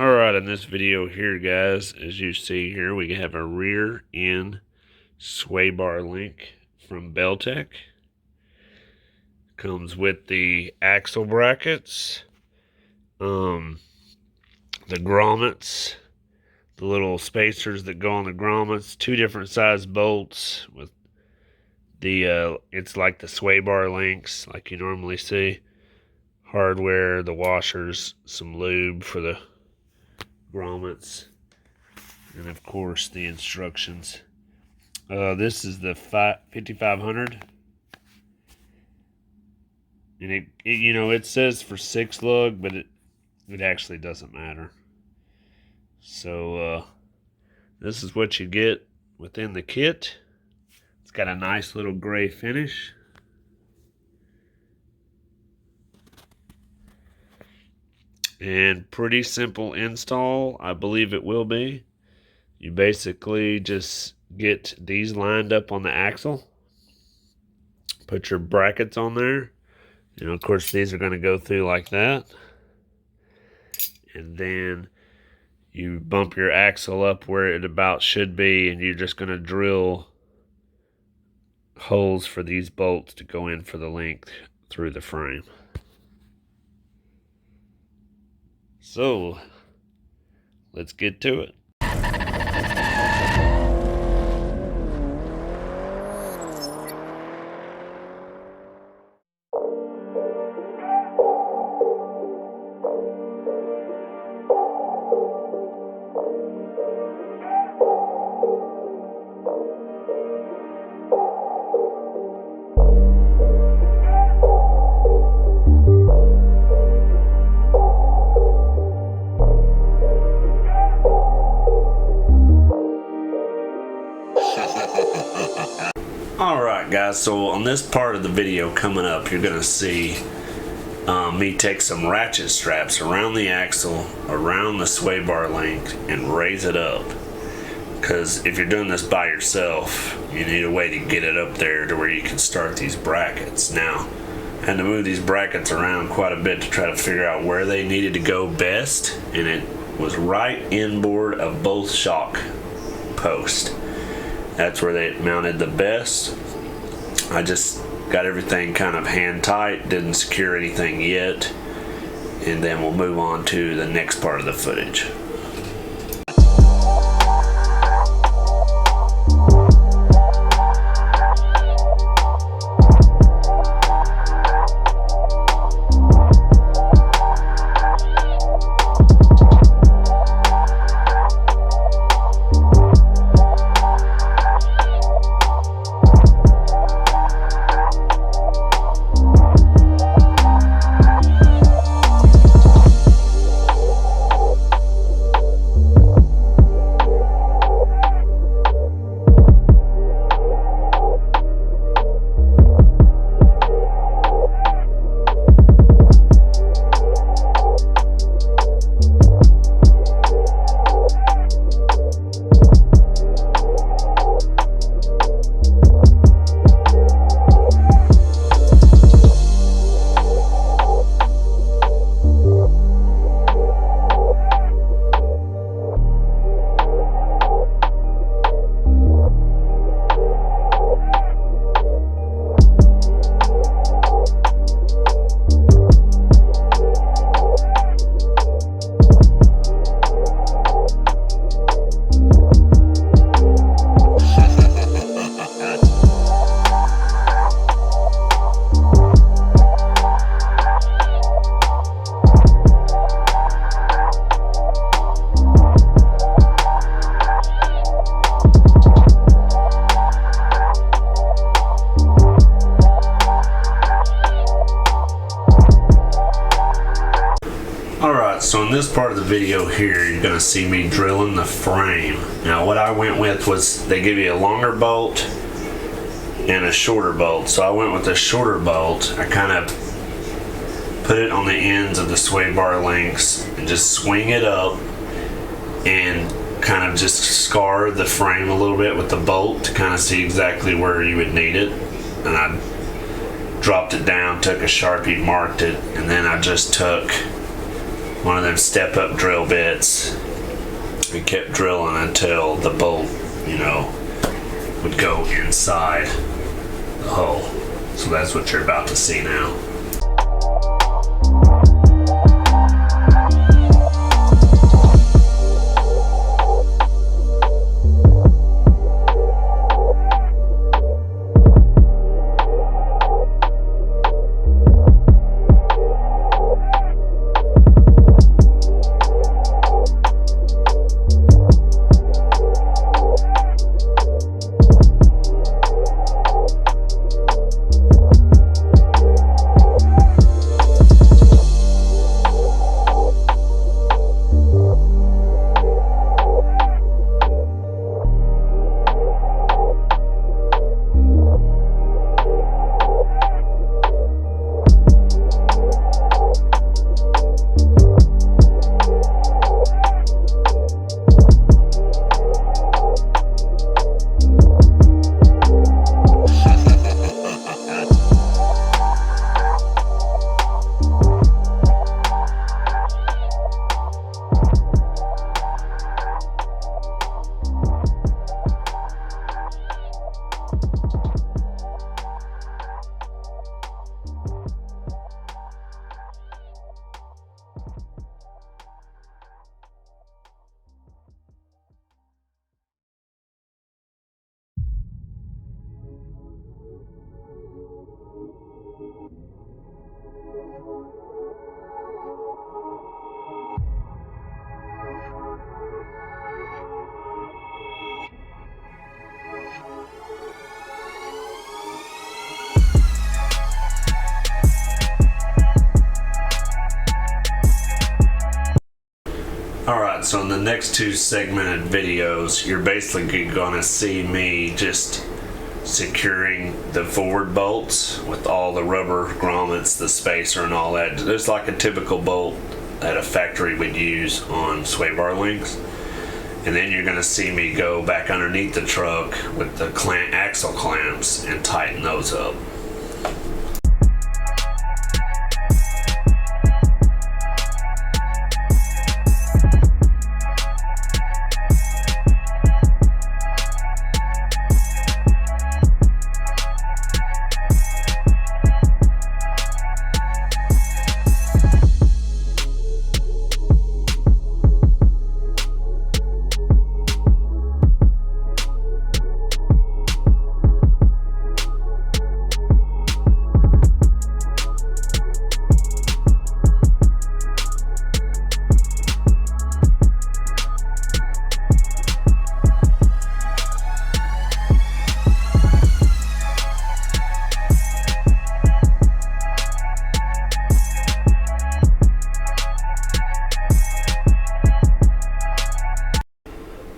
Alright, in this video here, guys, as you see here, we have a rear end Swaybar link from Belltech. Comes with the axle brackets, the grommets, the little spacers that go on the grommets, two different size bolts with the, it's like the Swaybar links like you normally see. Hardware, the washers, some lube for the grommets, and of course the instructions. This is the 5500, and it says for 6 lug, but it actually doesn't matter. So this is what you get within the kit. It's got a nice little gray finish. And pretty simple install, I believe it will be. You basically just get these lined up on the axle, put your brackets on there, and of course these are going to go through like that. And then you bump your axle up where it about should be, and you're just going to drill holes for these bolts to go in for the length through the frame. So, let's get to it. Alright guys, so on this part of the video coming up, you're going to see me take some ratchet straps around the axle, around the Swaybar link, and raise it up. Because if you're doing this by yourself, you need a way to get it up there to where you can start these brackets. Now, I had to move these brackets around quite a bit to try to figure out where they needed to go best, and it was right inboard of both shock posts. That's where they mounted the best. I just got everything kind of hand tight, didn't secure anything yet, and then we'll move on to the next part of the footage. So in this part of the video here, you're going to see me drilling the frame. Now what I went with was, they give you a longer bolt and a shorter bolt. So I went with the shorter bolt. I kind of put it on the ends of the Swaybar links and just swing it up and kind of just scar the frame a little bit with the bolt to kind of see exactly where you would need it. And I dropped it down, took a Sharpie, marked it, and then I just took one of them step-up drill bits, and kept drilling until the bolt, you know, would go inside the hull. So that's what you're about to see now. Alright, so in the next two segmented videos, you're basically going to see me just securing the forward bolts with all the rubber grommets, the spacer and all that. Just like a typical bolt that a factory would use on Swaybar links. And then you're going to see me go back underneath the truck with the axle clamps and tighten those up.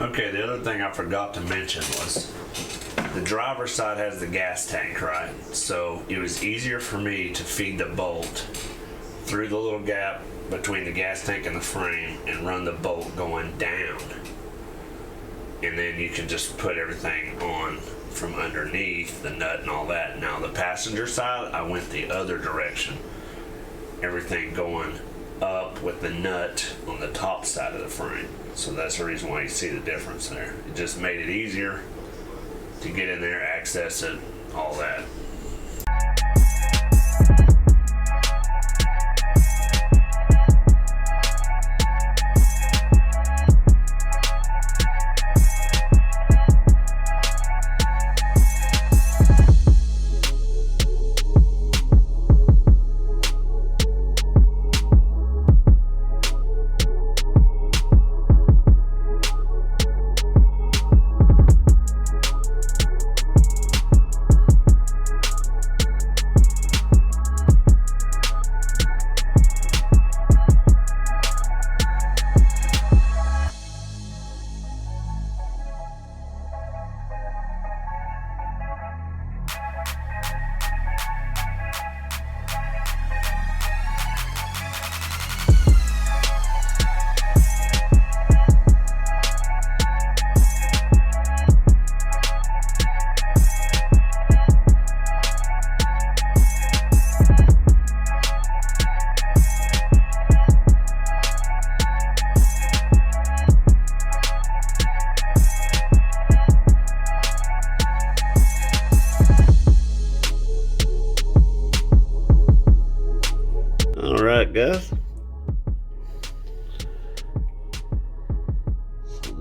Okay, the other thing I forgot to mention was the driver's side has the gas tank, right? So it was easier for me to feed the bolt through the little gap between the gas tank and the frame and run the bolt going down. And then you can just put everything on from underneath, the nut and all that. Now the passenger side, I went the other direction. Everything going up with the nut on the top side of the frame. So that's the reason why you see the difference there. It just made it easier to get in there, access it, all that.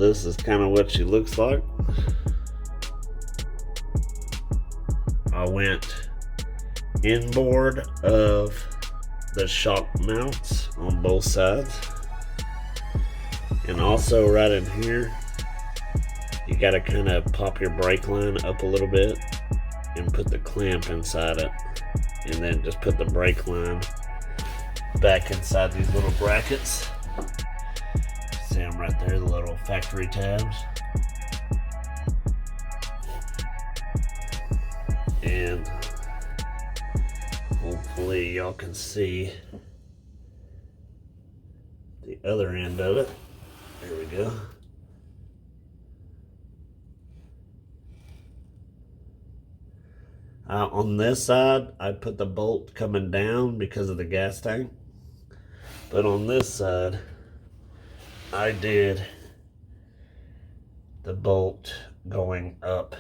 this is kind of what she looks like. I went inboard of the shock mounts on both sides, and also right in here you got to kind of pop your brake line up a little bit and put the clamp inside it, and then just put the brake line back inside these little brackets. See them right there, the little factory tabs. And hopefully y'all can see the other end of it. There we go. On this side, I put the bolt coming down because of the gas tank. But on this side, I did the bolt going up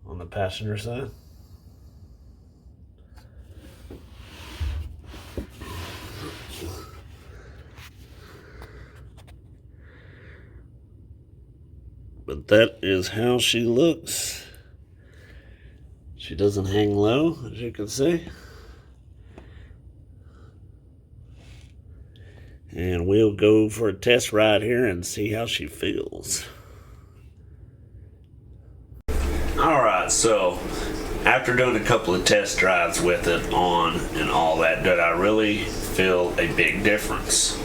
on the passenger side. But that is how she looks. She doesn't hang low, as you can see. And we'll go for a test ride here and see how she feels. Alright, so after doing a couple of test drives with it on and all that, did I really feel a big difference?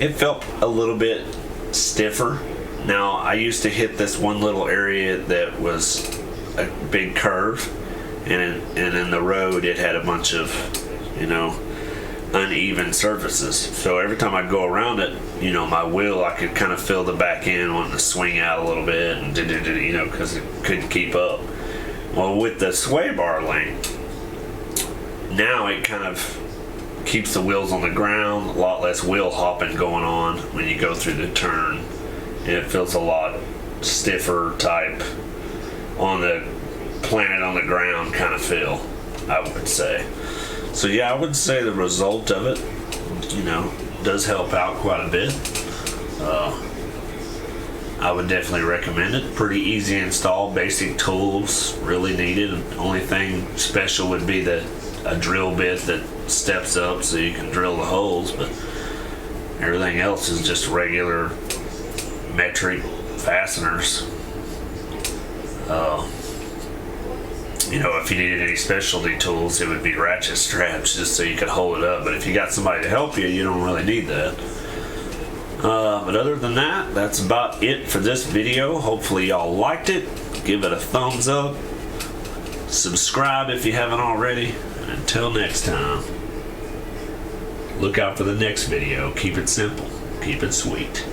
It felt a little bit stiffer. Now, I used to hit this one little area that was a big curve, and in the road it had a bunch of, uneven surfaces. So every time I go around it, my wheel, I could kind of feel the back end wanting to swing out a little bit, and because it couldn't keep up. Well, with the Swaybar link, now it kind of keeps the wheels on the ground, a lot less wheel hopping going on when you go through the turn. And it feels a lot stiffer type on the planet on the ground kind of feel, I would say. So yeah, I would say the result of it, does help out quite a bit. I would definitely recommend it. Pretty easy to install, basic tools really needed. Only thing special would be a drill bit that steps up so you can drill the holes, but everything else is just regular metric fasteners. If you needed any specialty tools, it would be ratchet straps just so you could hold it up. But if you got somebody to help you, you don't really need that. But other than that, that's about it for this video. Hopefully y'all liked it. Give it a thumbs up. Subscribe if you haven't already. And until next time, look out for the next video. Keep it simple. Keep it sweet.